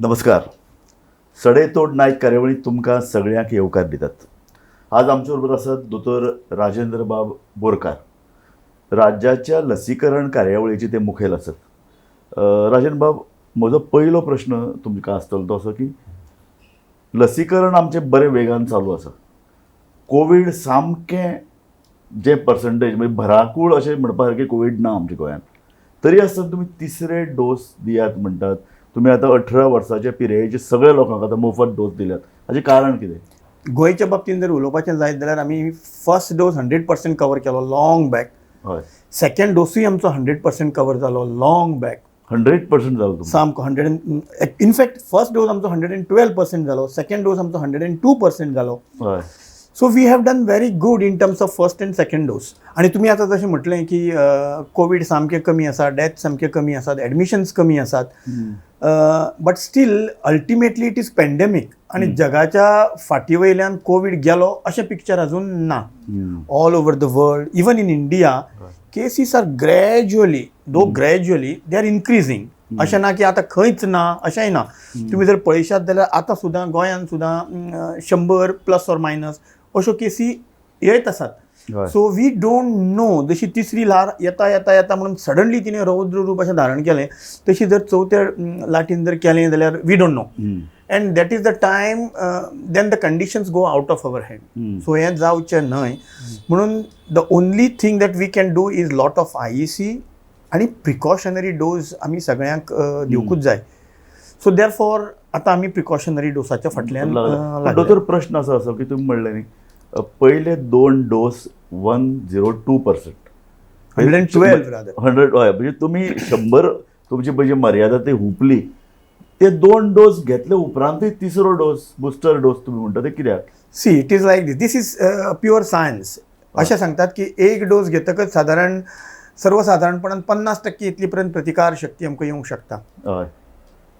नमस्कार. सडेतोड नायक कार्यावळीत तुमकां सगळ्यांक येवकार दितात. आज आमचे बरोबर आसात दोतोर राजेंद्रबाब बोरकार. राज्याच्या लसीकरण कार्यावळीचे ते मुखेल आसात. राजेंद्रबाब, म्हजो पयलो प्रश्न तुमकां आसतलो तो असो की लसीकरण आमचें बरें वेगान चालू आसा. कोवीड सामकें जे पर्संटेज म्हणजे भराकूळ अशें म्हणपा सारकें कोवीड ना आमच्या गोंयांत. तरी आसतना तुमी तिसरे डोस दियात म्हणटात. तुम्ही आता 18 वर्साच्या पिरायेचे सगळ्या लोकांक आता मोफत डोस दिल्यात. हाचें कारण कितें? गोंयच्या बाबतींत जर उलोवपाचें जायत जाल्यार आमी फर्स्ट डोस 100% कवर केलो लॉंग बॅक. हय. सेकंड डोसूय आमचो 100% कवर जालो लॉंग बॅक. 100% जालो तुमकां? सामको 100. इनफॅक्ट फर्स्ट डोस आमचो 112% जालो. सेकंड डोस आमचो 102% जालो. हय. So we have done very good in terms of first and second dose. आणि तुमी आतां जशें म्हटलें की कोवीड सामकें कमी आसा, डेथ सामकें कमी आसात, एडमिशन्स कमी आसात. But still ultimately it is pandemic आणि जगाच्या फाटी वयल्यान कोवीड गेलो अशें पिक्चर अजून ना. All over the world, even in India, cases are gradually they are increasing. अशें ना की आतां खंयच ना अशेंय ना. तुमी जर पळयशात जाल्यार आतां सुद्दां गोंयांत सुद्दां 100 प्लस ऑर मायनस अश्यो केसी येत आसात. So we don't know. जशी तिसरी ल्हार येता येता येता म्हणून सडनली तिणें रौद्र रूप अशें धारण केलें, तशी जर चवथ्या लाटीन जर केलें जाल्यार we don't know. And that is the time then the conditions go out of our hand. So हें जावचें न्हय. म्हणून the only thing that we can do is lot of IEC आणि प्रिकॉशनरी डोस आमी सगळ्यांक दिवकूच जाय. सो देर फॉर आतां आमी प्रिकॉशनरी डोसाच्या फाटल्यान दोतोर प्रश्न असो की तुमी म्हणलें न्ही पयले 2 डोस 102%. 112 रादर. 100. हय. म्हणजे तुमी 100 तुमची पळय मर्यादा ती हुंपली. ते 2 डोस घेतले उपरांतूय तिसरो डोस बुस्टर डोस तुमी म्हणटा ते कित्याक? See it is like this is pure science. अशें सांगतात की एक डोस घेतकच सर्वसाधारणपणान 50% इतली पर्यंत प्रतिकार शक्ती आमकां येवंक शकता. हय.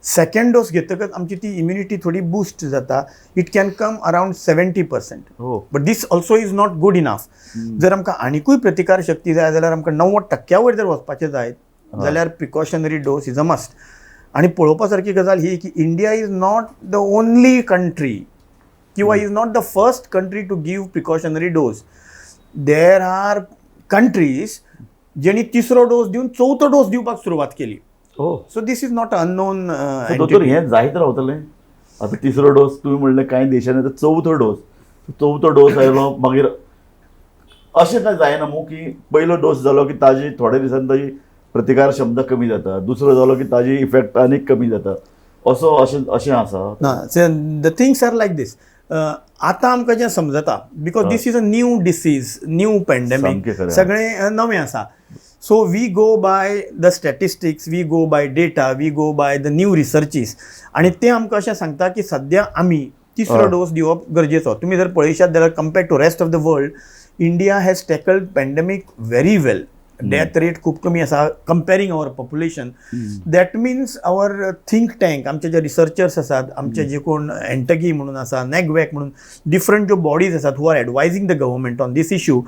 सेकंड डोस घेतकच आमची ती इम्युनिटी थोडी बूस्ट जाता. It can come around 70%. But this also is not good enough. जर आमकां आनिकूय प्रतिकार शक्ती जाय जाल्यार आमकां 90% वयर जर वचपाचें जायत जाल्यार precautionary dose is a must. आणि पळोवपा सारकी गजाल ही की India is not the only country किंवा is not the first country to give precautionary dose. There are countries जेणी तिसरो डोस दिवन चवथो डोस दिवपाक सुरवात केली. So this is not unknown. दोतोर हें जायत रावतलें. आतां तिसरो डोस तुमी म्हणलें कांय देशांनी आतां चवथो डोस आयलो मागीर अशें कांय जायना मू की पयलो डोस जालो की ताजी थोड्या दिसांनी ताजी प्रतिकार क्षमता कमी जाता, दुसरो जालो की ताजी इफेक्ट आनीक कमी जाता, असो अशें आसा ना. The things are like this. आतां आमकां जें समजता because this is a new disease, new pandemic, सगळें नवें आसा. So we go by the statistics, we go by data, we go by the new researches. आणि ते आमकां अशें सांगता की सद्या आमी तिसरो डोस दिवप गरजेचो. तुमी जर पळयशात जाल्यार compared to rest of the world, India has tackled pandemic very well. Death rate खूब कमी आसा comparing our population. That means our think tank, आमचे जे रिसर्चर्स आसात, आमचे जे कोण एंटगी म्हणून आसा, नॅगवॅक म्हणून डिफरंट ज्यो बॉडीज आसात who are advising the government on this issue,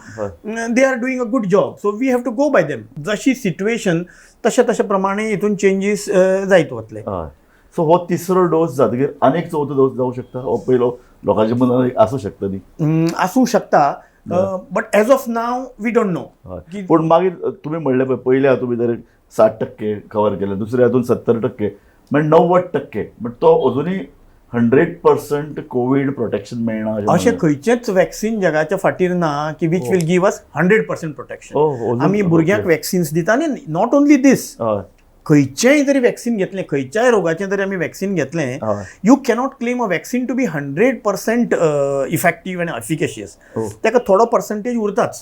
they are doing a good job. So we have to go by them. जशी सिच्युएशन तशे प्रमाणे हितून चेंजीस जायत वतले. सो हो तिसरो डोस जातकीर आनीक चवथो डोस जावं शकता? हो पयलो लोकांच्या मनान आसूं शकता न्ही? आसूं शकता. But as of now we don't know. पूण मागीर तुमी म्हणलें पळय पयल्या तुमी जर 60% कवर केले, दुसऱ्या हातून 70% म्हणजे 90%, बट तो अजुनूय 100% कोवीड प्रोटेक्शन मेळना अशें खंयचेंच वॅक्सीन जगाच्या फाटीर ना की which will give us 100% protection. आमी भुरग्यांक वॅक्सिन्स दिता आनी नॉट ओन्ली दीस, खंयचेंय जरी वॅक्सीन घेतलें, खंयच्याय रोगाचें जरी आमी वॅक्सीन घेतलें, you cannot claim a vaccine to be 100% effective and efficacious. ताका थोडो पर्संटेज उरताच.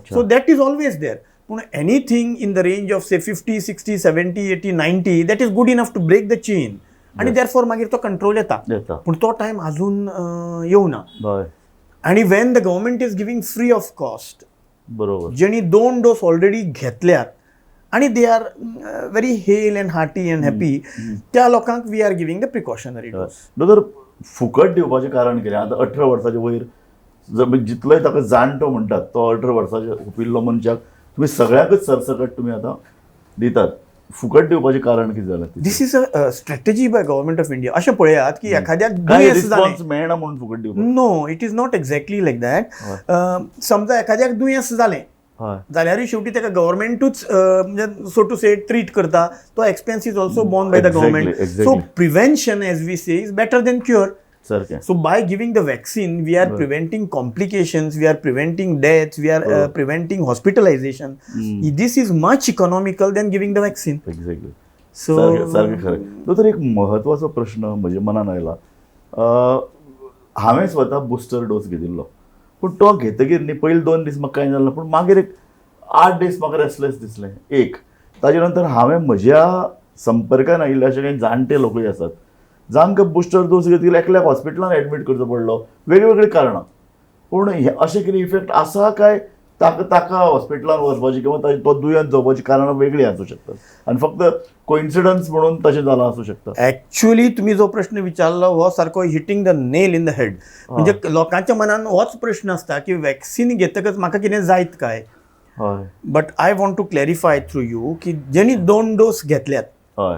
So that is always there. पूण anything in the range of say 50, 60, 70, 80, 90 that is good enough to break the chain. आणि therefore मागीर तो control येता. पूण तो टायम अजून येवना. आणि when the government is giving free of cost, बरोबर, जेणी 2 डोस ऑलरेडी घेतल्यात आणि they are very hale and hearty and happy, त्या लोकांक we are giving the precautionary dose. दोतोर फुकट दिवपाचें कारण कितें? आतां 18 वर्साच्या वयर जितलोय ताका जाणटो म्हणटात तो 18 वर्साच्या हुपिल्लो मनशाक तुमी सगळ्याकच सरसकट तुमी आतां दितात. फुकट दिवपाचें कारण कितें जालें? This is a strategy by government of India. अशें पळयात की एखाद्याक काय दुयेंस रिस्पॉन्स जालें, मेळना म्हणून फुकट दिवपाक? No it is not exactly like that. समजा एखाद्याक दुयेंस जालें हय जाल्यारूय शेवटी ताका गव्हर्मेंटूच म्हणजे सो टू से ट्रीट करता. तो expense is also borne by the government. So prevention as we say is better than cure. सारकें. So by giving the vaccine, we are preventing complications, we are preventing deaths, we are preventing hospitalization. This is much economical than giving the vaccine. Exactly. So सारकें खरें. दोतोर एक म्हत्वाचो प्रश्न म्हज्या मनान आयला. हांवें स्वता बुस्टर डोस घेतिल्लो, पूण तो घेतकीर न्ही पयलीं 2 दीस म्हाका कांय जालें, पूण मागीर एक 8 दीस म्हाका रेस्टलेस दिसलें. एक ताजे नंतर हांवें म्हज्या संपर्कान आयिल्ले अशे काही जाणटे लोकूय आसात जांकां बुस्टर डोस घेतकीर एकल्याक हॉस्पिटलान एडमीट करचो पडलो, वेगळीवेगळी कारणां. पूण हे अशें कितें इफेक्ट आसा काय ताका हॉस्पिटलान वचपाची किंवा तो दुयेंत जावपाची कारणां वेगळीं आसूं शकतात आनी फक्त कोइन्सिडन्स म्हणून तशें जालां आसूं शकता? ऍक्च्युअली तुम्ही जो प्रश्न विचारलो हो सारको hitting the nail in the head. म्हणजे लोकांच्या मनान होच प्रश्न आसता की वॅक्सिन घेतकच म्हाका कितें जायत काय. But I want to clarify through you की जेणी 2 डोस घेतल्यात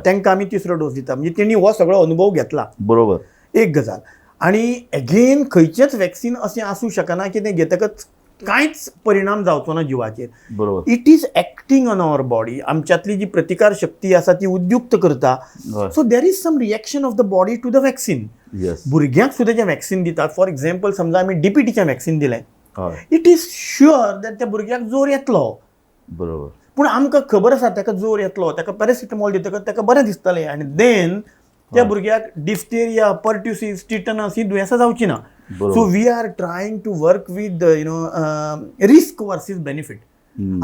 तांकां आमी 3रो डोस दिता. म्हणजे तेणी हो सगळो अनुभव घेतला. बरोबर. एक गजाल. आणि अगेन खंयचेंच वॅक्सिन अशें आसूं शकना की तें घेतकच कांयच परिणाम जावचो ना जिवाचेर. बरोबर. It is acting on our body. आमच्यातली जी प्रतिकार शक्ती आसा ती उद्युक्त करता. So there is some reaction of the body to the vaccine. भुरग्यांक सुद्दां जें वॅक्सिन दितात, फॉर एक्झाम्पल समजा आमी डीपीटीचें वॅक्सिन दिलें, इट इज शुअर दॅट त्या भुरग्याक जोर येतलो. बरोबर. पूण आमकां खबर आसा ताका जोर येतलो, ताका पॅरासिटामॉल दितकच ताका बरें दिसतलें आनी देन त्या भुरग्याक डिफ्तेरिया, पर्ट्युसिस, टिटनस ही दुयेंसां जावची ना. So we are trying to work with risk versus benefit.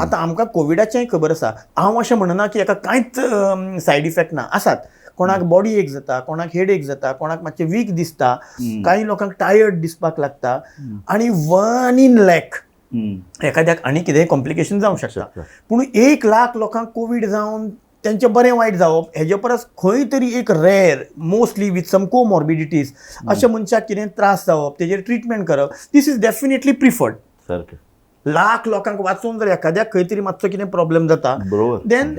आतां आमकां कोविडाचेंय खबर आसा. हांव अशें म्हणना की हाका कांयच सायड इफेक्ट ना. आसात. कोणाक बॉडी एक जाता, कोणाक हेड एक जाता, कोणाक मातशें वीक दिसता, काही लोकांक टायर्ड दिसपाक लागता आनी 1 in lakh एखाद्याक आनी कितेंय कॉम्प्लिकेशन जावंक शकता. पूण 1 लाख लोकांक कोवीड जावन त्यांचें बरें वायट जावप हेजे परस खंय तरी एक रेर, मोस्टली विथ सम कोमॉर्बिडिटीज अशा मनशाक कितें त्रास जावप, तेजेर ट्रिटमेंट करप, दीस इज डेफिनेटली प्रिफर्ड. सारकें. लाख लोकांक वाचून जर एखाद्याक खंय तरी मातसो कितें प्रॉब्लेम जाता, then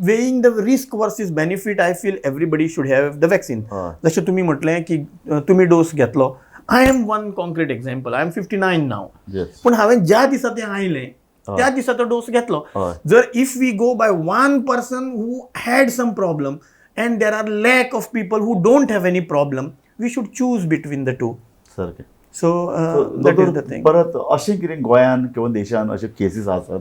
weighing the risk versus benefit I feel everybody should have the vaccine. जशें तुमी म्हटलें की तुमी डोस घेतलो. I am one concrete example. I am 59 now. पूण हांवें ज्या दिसा तें आयलें त्या दिसा तो डोस घेतलो. जर if we go by 1 person who had some problem and there are lack of people who don't have any problem, we should choose between the two. सारकें. So that is the thing. परत अशें कितें गोंयान किंवा देशान अशे cases आसात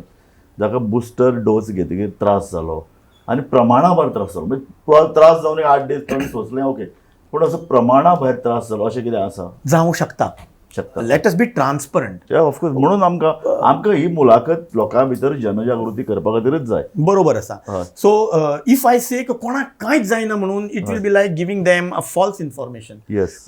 जाका बुस्टर डोस घेतकीर त्रास जालो आनी प्रमाणा भायर त्रास जालो? म्हणजे त्रास जावन 8 दीस कोणी सोंसलें ओके, पूण असो प्रमाणा भायर त्रास जालो अशें कितें आसा? जावंक शकता. लेट अस बी ट्रान्सपरंट. ऑफकोर्स. म्हणून आमकां ही मुलाखत लोकां भितर जनजागृती करपा खातीरच जाय. बरोबर आसा. सो इफ आय से कोणाक कांयच जायना म्हणून it will be like giving them a false information.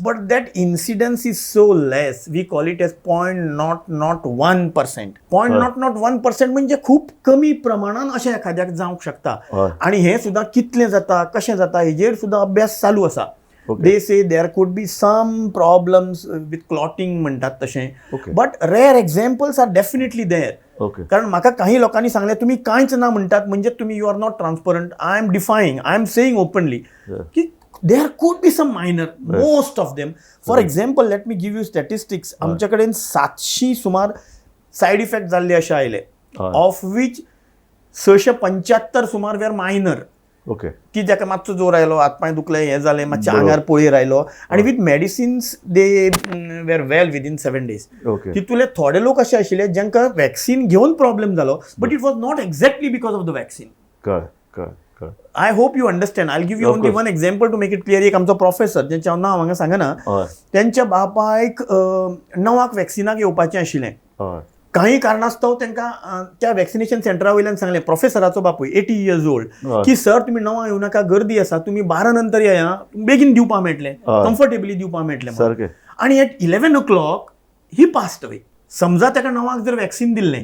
But that incidence is so less. We call it as 0.01%. 0.01% म्हणजे खूप कमी प्रमाणान अशें एखाद्याक जावंक शकता. आनी हें सुद्दां कितलें जाता, कशें जाता हेजेर सुद्दां अभ्यास चालू आसा. They say there could be some problems with clotting म्हणटात तशें. But rare examples are definitely there. कारण म्हाका काही लोकांनी सांगलें तुमी कांयच ना म्हणटात म्हणजे तुम्ही you are not transparent. I am defying, I am saying openly की there could be some minor, most of them. For example let me give you statistics. आमच्या कडेन 700 सुमार सायड इफेक्ट जाल्ले अशे आयले, ऑफ वीच 675 सुमार वेर मायनर. की जाका मातसो जोर आयलो, हातपाय दुखले, हें जालें, मातशें आंगार पळयर आयलो आनी with medicines they were well within 7 days. तितूंतले थोडे लोक अशे आशिल्ले जांकां वॅक्सिन घेवन प्रॉब्लेम जालो, but it was not exactly because of the vaccine. I hope you understand. I give you only one example to make it clear. एक आमचो प्रोफेसर जेंचें हांव नांव हांगा सांगना, तेंच्या बापायक 9 वॅक्सिनाक येवपाचें आशिल्लें. काही कारणास्तव तांकां त्या वॅक्सिनेशन सेंटरा वयल्यान सांगलें, प्रोफेसराचो बापूय 80 years old, की सर तुमी 9 येवं नाका, गर्दी आसा, तुमी 12 नंतर येया, बेगीन दिवपाक मेळटलें, कम्फर्टेबली दिवपाक मेळटलें. आनी एट 11 o'clock ही पास्ट अवे. समजा ताका 9 जर वॅक्सिन दिल्लें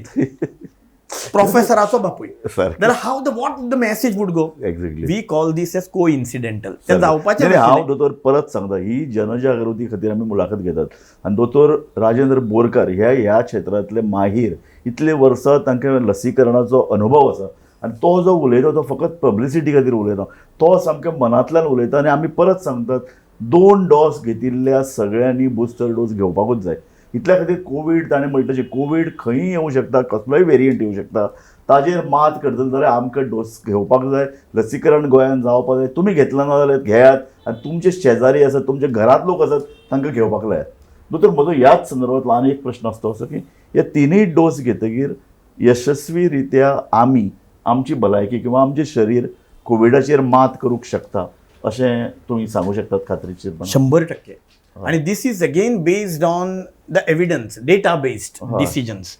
प्रोफेसराचो बापूय, जाल्यार हाव the what the message would go? We call this as coincidental. तें जावपाचें. हांव दोतोर परत सांगता, ही जनजागृती खातीर आमी मुलाखत घेतात आनी दोतोर राजेंद्र बोरकार ह्या क्षेत्रांतले माहीर, इतले वर्सां तांकां लसीकरणाचो अनुभव आसा. आनी तो जो उलयता तो फकत पब्लिसिटी खातीर उलयना, तो सामक्या मनांतल्यान उलयता. आनी आमी परत सांगतात 2 डोस घेतिल्ल्या सगळ्यांनी बुस्टर डोस घेवपाकूच जाय. इतल्या खातीर कोवीड ताणें म्हणटा तशें कोवीड खंयी येवं शकता, कसलोय वेरियंट येवं शकता. ताजेर मात करतले जाल्यार आमकां डोस घेवपाक जाय. लसीकरण गोंयांत जावपाक जाय. तुमी घेतला ना जाल्यार घेयात आनी तुमचे शेजारी आसात, तुमचे घरांत लोक आसात तांकां घेवपाक लायात. दोतोर म्हजो ह्याच संदर्भांत ल्हान एक प्रश्न आसता असो की हे तिनूय डोस घेतकीर यशस्वी रित्या आमी आमची भलायकी किंवा आमचें शरीर कोविडाचेर मात करूंक शकता अशें तुमी सांगूं शकतात खात्रीशीर? 100%. आणि this is again based on the evidence, data based decisions.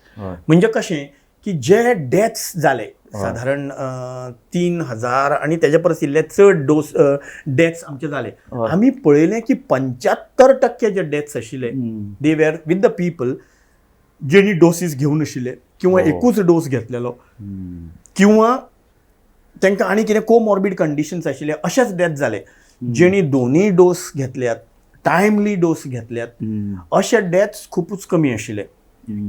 म्हणजे कशें की जे डेथ्स जाले साधारण 3000 आणि तेच्या परस इल्ले चड डेथ्स आमचे जाले. आमी पळयलें की 75% जे डेथ्स आशिल्ले they were with the people जेणी डोसीस घेवन आशिल्ले किंवा एकूच डोस घेतलेलो किंवा तांकां आनी कितें कोमॉर्बिड कंडिशन्स आशिल्ले अशेच डेथ जाले. जेणी दोनूय डोस घेतल्यात, टायमली डोस घेतल्यात, अशे डेथ्स खूपच कमी आशिल्ले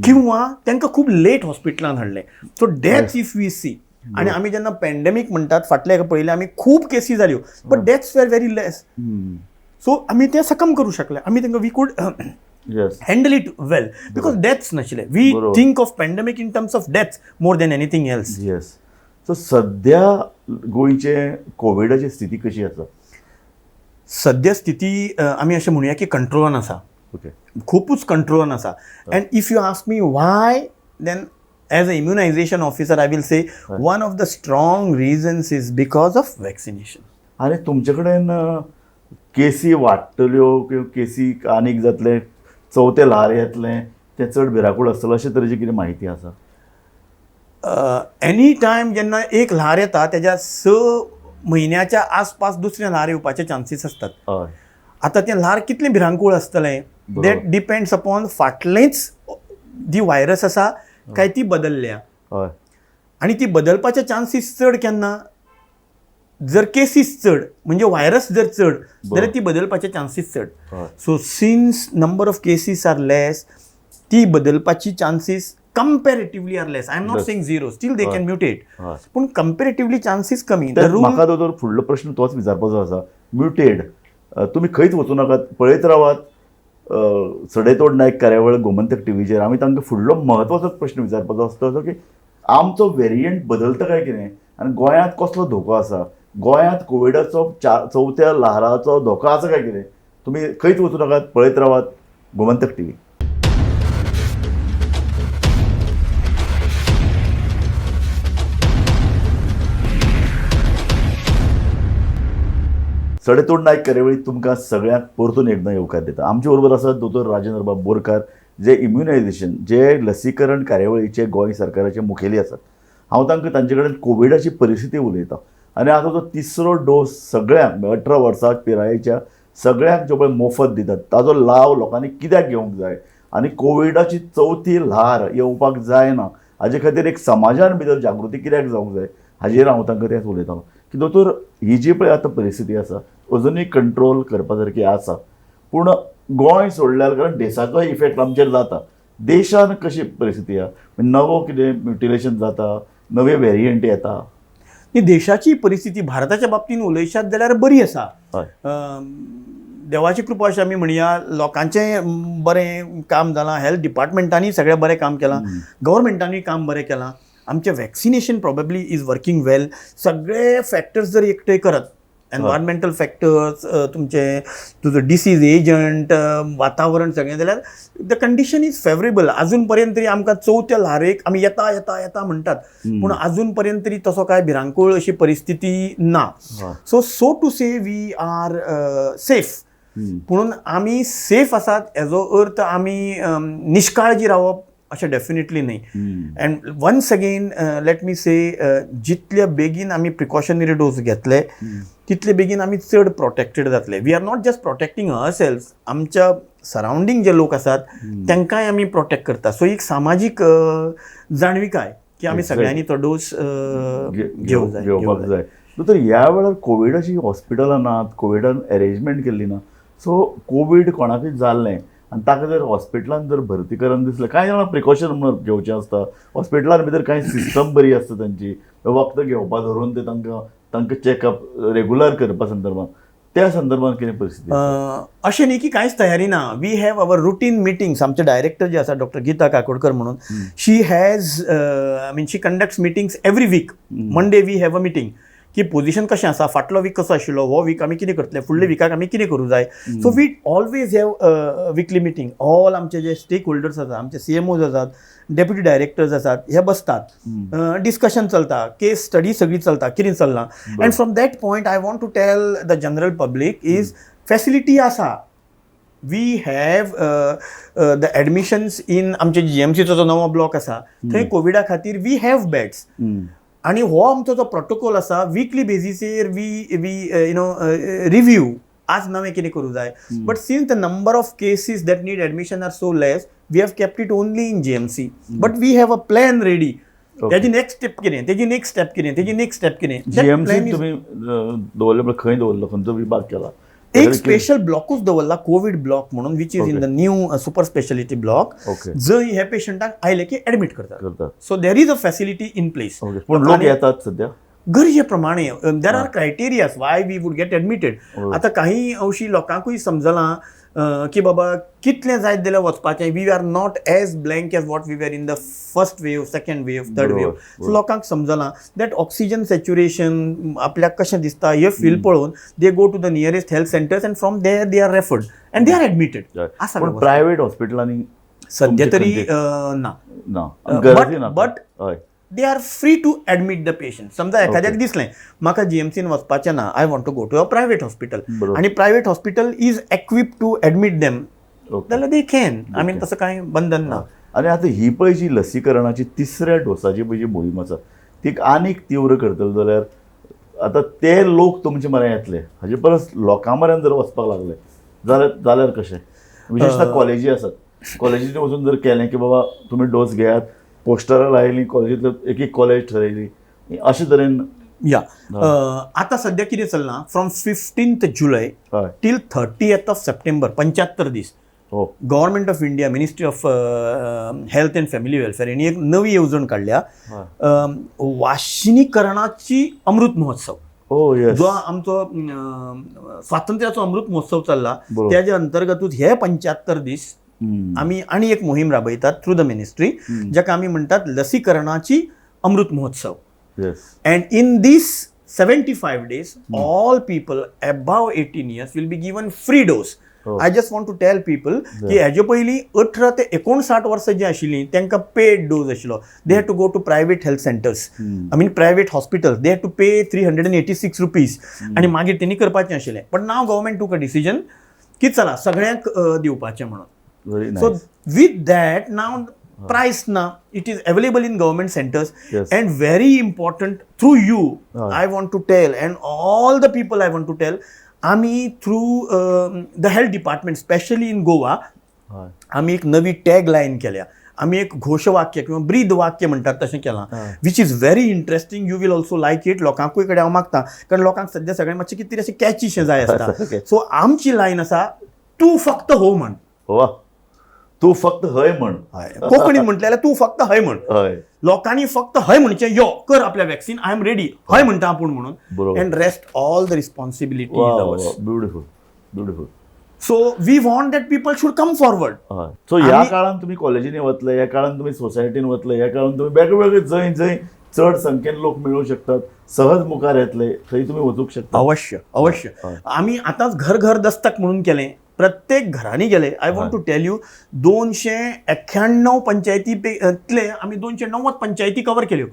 किंवा तांकां खूब लेट हॉस्पिटलांत हाडले. So deaths if we see, आणि आमी जेन्ना पॅन्डेमीक म्हणटात फाटल्या हेका पळयलें आमी खूब केसी जाल्यो but deaths were very less. So आमी ते सकम करूं शकले. आमी तांकां we could handle it well because deaths नाशिल्ले. We think of pandemic in terms of deaths more than anything else. Yes. So सद्या गोंयचे कोविडाची स्थिती कशी आसा? सद्या स्थिती आमी अशें म्हणुया की कंट्रोलान आसा. ओके. खूपच कंट्रोलान आसा. And if you ask me why, then as a immunisation officer I will say one of the strong reasons is because of vaccination. आनी तुमचे कडेन केसी वाडटल्यो किंवा केसी आनीक जातले, चवथे ल्हार येतलें तें चड भिरांकूळ आसतलो अशे तरेची कितें म्हायती आसा? एनी टायम जेन्ना एक ल्हार येता तेज्या 6 म्हयन्याच्या आसपास दुसरें ल्हार येवपाचे चान्सीस असतात. आतां तें ल्हार कितलें भिरांकूळ आसतलें दॅट डिपेंड्स अपॉन फाटलेंच जी व्हायरस आसा काय ती बदलल्या. आनी ती बदलपाचे चान्सीस चड केन्ना? जर केसीस चड म्हणजे व्हायरस जर चड जाल्यार ती बदलपाचे चान्सीस चड. So since number of cases are less, ती बदलपाची chances comparatively are less. I am not saying zero, still they can mutate, पूण कंपॅरेटिवली चान्सीस कमी. म्हाका दोतोर फुडलो प्रश्न तोच विचारपाचो आसा. म्युटेड तुमी खंयच वचूं नाकात, पळयत रावात सडेतोड नायक कार्यावळ गोमंतक टीव्हीचेर. आमी तांकां फुडलो म्हत्वाचो प्रश्न विचारपाचो आसता की आमचो वेरियंट बदलता काय कितें आनी गोंयांत कसलो धोको आसा, गोंयांत कोविडाचो चवथ्या ल्हाराचो धोको आसा काय कितें. तुमी खंयच वचूं नाकात, पळयत रावात गोमंतक टीव्ही. सडेतोड नायक कार्यावळीक तुमकां सगळ्यांक परतून एकदां येवकार दिता. आमचे बरोबर आसात दोतोर राजेंद्रबाब बोरकार, जे इम्युनायझेशन जे लसीकरण कार्यावळीचे गोंय सरकाराचे मुखेली आसात. हांव तांकां तांचे कडेन कोविडाची परिस्थिती उलयतां. आनी आतां तो 3रो डोस सगळ्यांक 18 वर्सां पिरायेच्या सगळ्यांक जो पळय मोफत दितात ताजो लाव लोकांनी कित्याक घेवंक जाय आनी कोविडाची चवथी ल्हार येवपाक जायना हाजे खातीर एक समाजान भितर जागृती कित्याक जावंक जाय हाजेर हांव तांकां तेंच उलयतां की दोतोर ही जी पळय आतां परिस्थिती आसा अजुनूय कंट्रोल करपा सारकी आसा, पूण गोंय सोडल्यार कारण देशाचो इफेक्ट आमचेर जाता. देशान कशी परिस्थिती आहा, नवो कितें म्युटिलेशन जाता, नवे वेरियंट येता. ही देशाची परिस्थिती भारताच्या बाबतीन उलयशात जाल्यार बरी आसा. देवाची कृपा अशी आमी म्हणया, लोकांचें बरें काम जालां, हेल्थ डिपार्टमेंटांनी सगळें बरें काम केलां, गव्हर्मेंटांनी काम बरें केलां. आमचें वॅक्सिनेशन प्रॉबेबली इज वर्किंग वेल. सगळे फॅक्टर्स जर एकठांय करत, एनवायरमेंटल फॅक्टर्स, तुजो डिसीज एजंट, वातावरण सगळें, जाल्यार द कंडिशन इज फेवरेबल. अजून पर्यंत तरी आमकां चवथ्या ल्हारेक आमी येता येता येता म्हणटात, पूण अजून पर्यंत तरी तसो कांय भिरांकूळ अशी परिस्थिती ना. So to say we are safe. म्हणून आमी सेफ आसात हेजो अर्थ आमी निश्काळजी रावप अशें डेफिनेटली न्ही. And once again let me say, जितले बेगीन आमी प्रिकॉशनरी डोस घेतले तितले बेगीन आमी चड प्रोटेक्टेड जातले. We are not just protecting ourselves, आमच्या सरावंडींग जे लोक आसात तांकांय आमी प्रोटेक्ट करता. सो एक सामाजीक जाणविकाय की आमी सगळ्यांनी तो डोस घेवपाक जाय. तर ह्या वेळार कोविडाची हॉस्पिटलां नात, कोविडान अरेंजमेंट केल्ली ना. सो कोवीड कोणाकूय जाल्लें आनी ताका जर हॉस्पिटलान जर भरती करन दिसलें कांय जाणां प्रिकॉशन म्हणून घेवचें आसता हॉस्पिटलान भितर कांय सिस्टम बरी आसता तांची वखदां घेवपा धरून ते तांकां चॅकअप रेगुलर करपा संदर्भात त्या संदर्भात कितें परिस्थिती अशें न्ही की कांयच तयारी ना we have our routine meetings आमचे डायरेक्टर जे आसा डॉक्टर गीता काकोडकर म्हणून she has she conducts meetings every week Monday we have a meeting की पोझिशन कशें आसा फाटलो वीक कसो आशिल्लो हो वीक आमी कितें करतले फुडल्या विकाक आमी कितें करूं जाय so we always have weekly meeting all आमचे जे स्टेक होल्डर्स आसात आमचे CMOs आसात डेप्युटी डायरेक्टर्स आसात हे बसतात डिस्कशन चलता केस स्टडी सगळी चलता कितें चलना and from that point I want to tell the general public is facility आसा we have the admissions in आमचे GMCचो जो नवो ब्लॉक आसा थंय कोविडा खातीर वी हॅव बेड्स आणि हो आमचो जो प्रोटोकॉल आसा वीकली बेजिसेर वी रिव्यू आज नवें कितें करूं जाय but since the number of cases that need admission are so less we have kept it only in GMC but we have a plan ready तेजी नेक्स्ट स्टेप कितें तेजी next step कितें तेजी नेक्स्ट स्टेप कितें GMC तुमी दवरले खंय दवरलो खंयचो विभाग केला एक स्पेशल ब्लॉकूच दवरला कोविड ब्लॉक म्हणून which is in the new super speciality block जंय हे पेशंटाक आयले की एडमिट करतात so there is a facility in place पूण लोक येतात सध्या गरजे प्रमाणे there are criterias why we would get admitted आतां काही अंशी लोकांकूय समजलां की बाबा कितलें जायत जाल्यार वचपाचें we are not as blank as what we were in the first wave second wave third wave so लोकांक समजलां दॅट ऑक्सिजन सॅच्युरेशन आपल्याक कशें दिसता हे फील पळोवन they go to the nearest health centres and from there they are referred and they are admitted आसा private हॉस्पिटलांनी सध्या तरी ना but they are free to admit the patient समजा एखाद्याक दिसलें म्हाका GMCन वचपाचें ना I want to go to a private hospital आणि private hospital is equip to admit them जाल्यार दे कॅन आय मीन तसं कांय बंधन ना आनी आतां ही पळय जी लसीकरणाची तिसऱ्या डोसाची पळय जी मोहीम आसा ती आनीक तीव्र करतली जाल्यार आतां ते लोक तुमचे म्हऱ्यान येतले हाजे परस लोकां म्हऱ्यान जर वचपाक लागले जाल्यार कशें विशेशतः कॉलेजी आसात कॉलेजींनी वचून जर केलें की बाबा तुमी डोस घेयात पोस्टरां लायलीं कॉलेजींतलो एक कॉलेज ठरयली अशे तरेन या आता सध्या कितें चल्लां फ्रॉम 15th जुलय टील 30th ऑफ सप्टेंबर 75 दीस government of India ministry of health and family welfare यांनी एक नवी येवजण काढल्या वाशिनीकरणाची अमृत महोत्सव जो आमचो स्वातंत्र्याचो अमृत महोत्सव चल्ला त्याच्या अंतर्गतूच हे 75 दीस आम्ही आणि एक मोहीम राबयतात थ्रू द मिनिस्ट्री जाका आम्ही म्हणतात लसीकरणाची Amrit Mahotsav and in this 75 days all people above 18 years will be given free dose. I just want to tell people की हेजे पयलीं 18 ते 59 वर्सां जी आशिल्लीं तांकां पेड डोज आशिल्लो they had to go to private health centres I mean private hospitals they had to pay 386 rupees आनी मागीर तेणी करपाचें आशिल्लें बट नाव गव्हर्मेंट टूक अ डिसिजन की चला सगळ्यांक दिवपाचें म्हणून so with that now price now it is available in government centers and very important through you I want to tell and all the people I want to tell आम्ही through the health department especially in Goa आम्ही एक नवी tag line केल्या आम्ही एक घोषवाक्य किंवा ब्रीद वाक्य म्हणतात तशें केलां which is very interesting you will also like it लोकांकूय कडेन हांव मागता कारण लोकांक सध्या सगळें मातशें कितें तरी अशें कॅचीशें जाय आसता सो आमची लायन आसा तूं फक्त हो म्हण तू फक्त हय म्हण कोंकणीत म्हटलें तू फक्त हय म्हण लोकांनी फक्त हय म्हणचें यो कर आपल्या वॅक्सिन आय एम रेडी हय म्हणटा आपूण म्हणून and rest all the responsibility beautiful beautiful so we want that people should come forward so ह्या काळान तुम्ही कॉलेजींनी वतले ह्या काळान तुम्ही सोसायटीन वतले ह्या काळान तुम्ही वेगवेगळे जंय जंय चड संख्येन लोक मेळूंक शकतात सहज मुखार येतले थंय तुम्ही वचूंक शकता अवश्य अवश्य आम्ही आतांच घर घर दस्तक म्हणून केलें प्रत्येक घरांनी गेले I want to tell you 291 पंचायतींतले आमी 290 पंचायती कवर केल्यो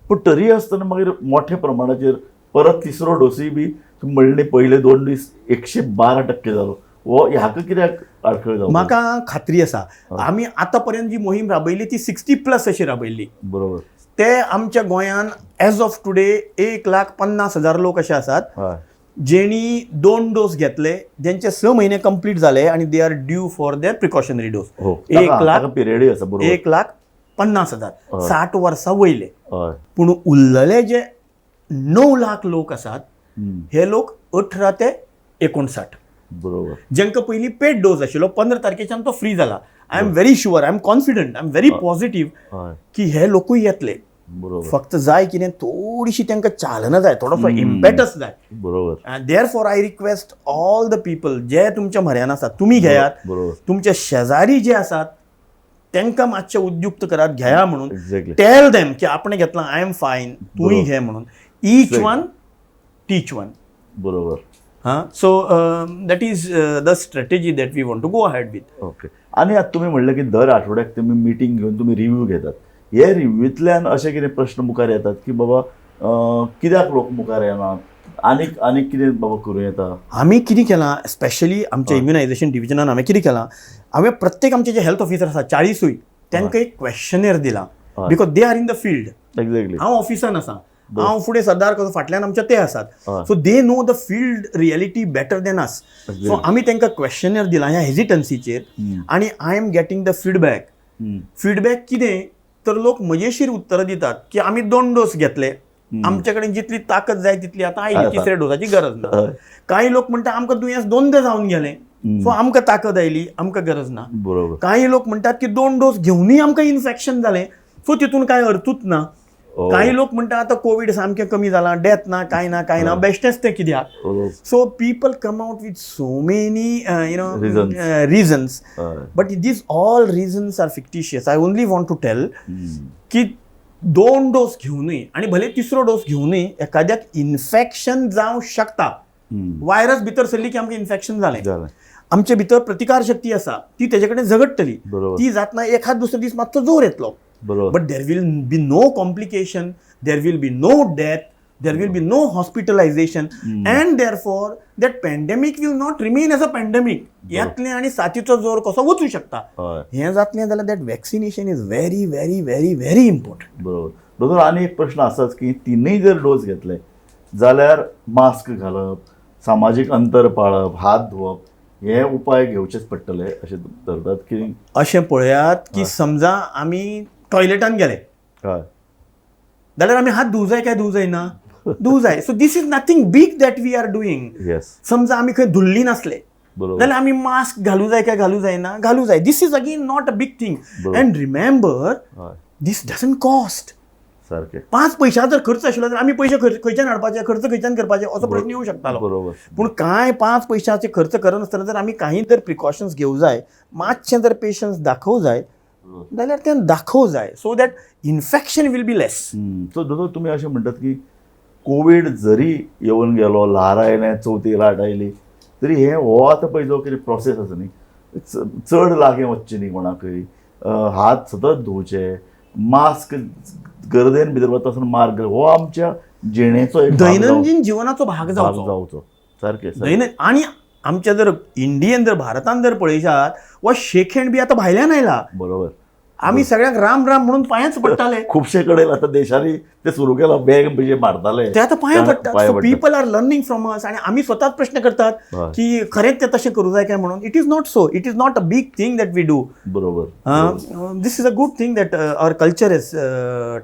पूण तरी आसतना मागीर मोठ्या प्रमाणाचेर परत तिसरो डोसूय बी तुम्ही म्हणले पहिले 2 दीस 112% जालो हो ह्याका कित्याक आडखळ जालो म्हाका खात्री आसा आमी आतां पर्यंत जी मोहीम राबयली ती 60+ अशी राबयल्ली बरोबर ते आमच्या गोंयान एज ऑफ टुडे 1,50,000 लोक असे आसात जेणी 2 डोस घेतले ज्यांचे 6 महिने कंप्लीट झाले आणि they R due for their precautionary dose 1,50,000 60 वर्सां वयले पूण उरलेले जे 9 लाख लोक आसात हे लोक 18 ते 59 बरोबर. जांकां पयलीं पेड डोस आशिल्लो 15 तारखेच्यान तो फ्री जाला. I am very sure, I am confident, I am very positive हय की हे लोकूय येतले. बरोबर फक्त जाय कितें थोडीशी तांकां चालना जाय, थोडोसो इम्पेटस जाय. बरोबर therefore I request all the people जे तुमच्या म्हऱ्यान आसात, तुमी घेयात, बरोबर तुमचे शेजारी जे आसात तांकां मातशें उद्युक्त करात, घेया म्हणून. एक्झॅक्टली टेल देम की आपणें घेतलां, आय एम फायन, तूंय बरोबर. घे म्हणून. Each Exactly. One teach one. बरोबर. So that is the strategy that we want to go ahead with. Okay. आणि आता तुम्ही म्हणलं की दर आठवड्याक तुम्ही मिटींग घेऊन तुम्ही रिव्ह्यू घेतात. हे रिव्ह्यूतल्यान अशे कितें प्रश्न मुखार येतात की बाबा कित्याक लोक मुखार येनात, आनीक कितें बाबा करूं येता? आमी कितें केलां, स्पेशली आमच्या इम्युनायझेशन डिव्हिजनान हांवें कितें केलां, हांवें प्रत्येक आमचे जे हेल्थ ऑफिसर आसात 40सूय तांकां एक क्वेश्चनेर दिलां. Because they are in the field. Exactly हांव ऑफिसान आसा, हांव फुडें सरदार कसो, फाटल्यान आमच्या ते आसात. हय. So they know the field reality better than us. So आमी तांकां क्वेश्चनेर दिलां ह्या हेजिटन्सीचेर. आनी I am getting the feedback. Feedback कितें तर लोक मजेशीर उत्तरां दितात की आमी 2 डोस घेतले, आमचे कडेन जितली ताकद जाय तितली आतां आयली, तिसऱ्या डोसाची गरज ना. काही लोक म्हणटा आमकां दुयेंस 2दां जावन गेलें, सो आमकां ताकद आयली, आमकां गरज ना. बरोबर. काही लोक म्हणटात की 2 डोस घेवनूय आमकां इन्फेक्शन जालें, सो तितून कांय अर्थूच ना. काही लोक म्हणटा आतां कोविड सामकें कमी जालां, डेथ ना, कांय ना, बेश्टेच तें कित्याक. So people come out with so many reasons, but these all reasons are fictitious. I only want to tell की 2 डोस घेवनूय आनी भले तिसरो डोस घेवनूय एखाद्याक इन्फेक्शन जावं शकता. व्हायरस भितर सरली की आमकां इन्फेक्शन जालें. आमचे भितर प्रतिकार शक्ती आसा ती तेजे कडेन झगडटली. ती जातना एखाद दुसरो दीस मातसो जोर येतलो. But there will be no complication, there will be no death, there will be no hospitalisation, and therefore that pandemic will not remain as a pandemic. येतलें आनी साथीचो जोर कसो वचूं शकता. हें जातलें जाल्यार that vaccination is very very very very important. बरोबर. दोतोर आनी एक प्रश्न आसाच की तिनूय जर डोस घेतले जाल्यार मास्क घालप, सामाजीक अंतर पाळप, हात धुवप हे उपाय घेवचेच पडटले अशें धरतात की? अशें पळयात की समजा आमी टॉयलेटान गेले हय जाल्यार आमी हात धुवं जाय काय धुवं जायना? धुवं जाय. So this is nothing big that we are doing. Yes समजा आमी खंय धुल्ली नासले बरोबर. जाल्यार आमी मास्क घालूं जाय काय घालूं जायना? घालूं जाय. This is again not a big thing. And remember हय दीस डजंट कॉस्ट. सारकें. 5 पैसा जर खर्च आशिल्लो जाल्यार आमी पयशे खंयच्यान हाडपाचे, खर्च खंयच्यान करपाचे असो प्रश्न येवं शकतालो. बरोबर. पूण कांय 5 पैशाचे खर्च करनासतना जर आमी काही जर प्रिकॉशन्स घेवं जाय, मातशें जर पेशन्स दाखोवं जाय जाल्यार तें दाखोवं जाय, so that infection will be less. So दोतोर तुमी अशें म्हणटात की कोवीड जरी येवन गेलो, ल्हार आयलें, चवथी लाट आयली, तरी हे हो आतां पळय जो कितें प्रोसेस आसा न्ही, चड लागीं वचचें न्ही कोणाकय, हात सतत धुवचे, मास्क गर्देन भितर वता आसतना मार्क, हो आमच्या जिणेचो एक दैनंदिन जिवनाचो भाग जावचो. सारकें. आनी आमच्या जर इंडियेन जर भारतान जर पळयशात वा शेक हँड बी आतां भायल्यान आयला. बरोबर. आमी सगळ्यांक राम राम म्हणून पांयाच पडटाले. खुबशे कडेन आतां देशांनी ते सुरू केलां, बॅग म्हणजे मारताले ते आतां पांयां पडटात. So people are learning from us. आनी आमी स्वताच प्रश्न करतात की खरेंच तें तशें करूं जाय काय म्हणून. It is not so. It is not a big thing that we do. बरोबर. This is a good thing that our culture is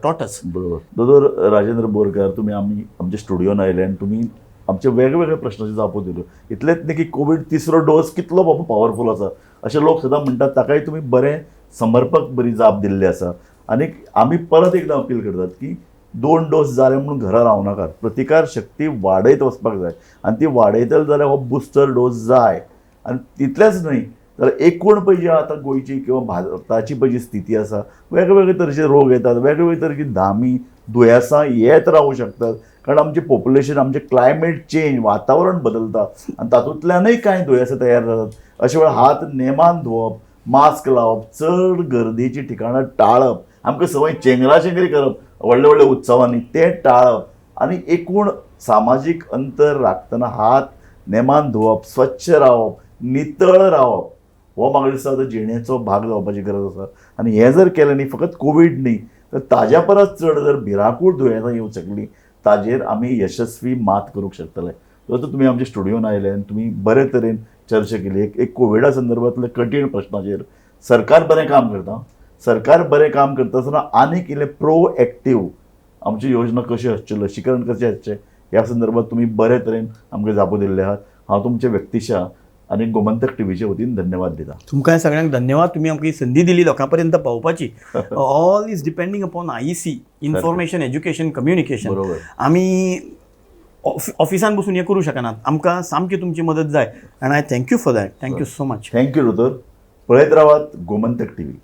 taught us. बरोबर. दोतोर राजेंद्र बोरकार, तुमी आमच्या स्टुडियोन आयले आनी तुमी आमचे वेगवेगळे प्रश्नांची जापो दिल्यो. इतलेंच न्ही की कोवीड तिसरो डोस कितलो बाबा पॉवरफूल आसा अशें लोक सदां म्हणटात, ताकाय तुमी बरें समर्पक बरी जाप दिल्ली आसा. आनी आमी परत एकदां अपील करतात की 2 डोस जाले म्हणून घरा रावं नाकात. प्रतिकार शक्ती वाडयत वचपाक जाय आनी ती वाडयतले जाल्यार हो बुस्टर डोस जाय. आनी तितलेंच न्हय जाल्यार एकूण पळय जी आतां गोंयची किंवा भारताची पळय जी स्थिती आसा, वेगवेगळे तरेचे रोग येतात, वेगवेगळे तरेची धामी दुयेंसां येत रावूं शकतात. कारण आमचें पॉप्युलेशन, आमचें क्लायमेट चेंज, वातावरण बदलता आनी तातूंतल्यानय कांय दुयेंसां तयार जातात. अशे वेळार हात नेमान धुवप, मास्क लावप, चड गर्देची ठिकाणां टाळप, आमकां संवय चेंगराचेंगरी करप व्हडल्या व्हडल्या उत्सवांनी तें टाळप, आनी एकूण सामाजीक अंतर राखतना हात नेमान धुवप, स्वच्छ रावप, नितळ रावप हो म्हाका दिसता आतां जिणेचो भाग जावपाची गरज आसा. आनी हें जर केलें न्ही, फकत कोवीड न्ही तर ताज्या परस चड जर भिरांकूळ दुयेंसां येवंक शकलीं, ताजेर आमी यशस्वी मात करूंक शकतले. तर तुमी आमच्या स्टुडियोन आयले आनी तुमी बरे तरेन चर्चा केली. एक कोविडा संदर्भांतल्या कठीण प्रश्नाचेर. सरकार बरें काम करता. सरकार बरें काम करता आसतना आनीक इल्लें प्रोएक्टीव आमच्यो योजना कश्यो आसच्यो, लसीकरण कशें आसचें ह्या संदर्भात तुमी बरे तरेन आमकां जापो दिल्ले आहात. हांव तुमचे व्यक्तिशा आणि गोमंतक टीव्हीच्या वतीन धन्यवाद दिता. तुमकां सगळ्यांक धन्यवाद. तुम्ही आमकां ही संधी दिली लोकां पर्यंत पावपाची. All is depending upon IEC, information education communication. बरोबर. आमी ऑफिसान बसून हे करूं शकनात. आमकां सामकी तुमची मदत जाय and I thank you for that. Thank you so much. Thank you दोतोर. पळयत रावात गोमंतक टीव्ही.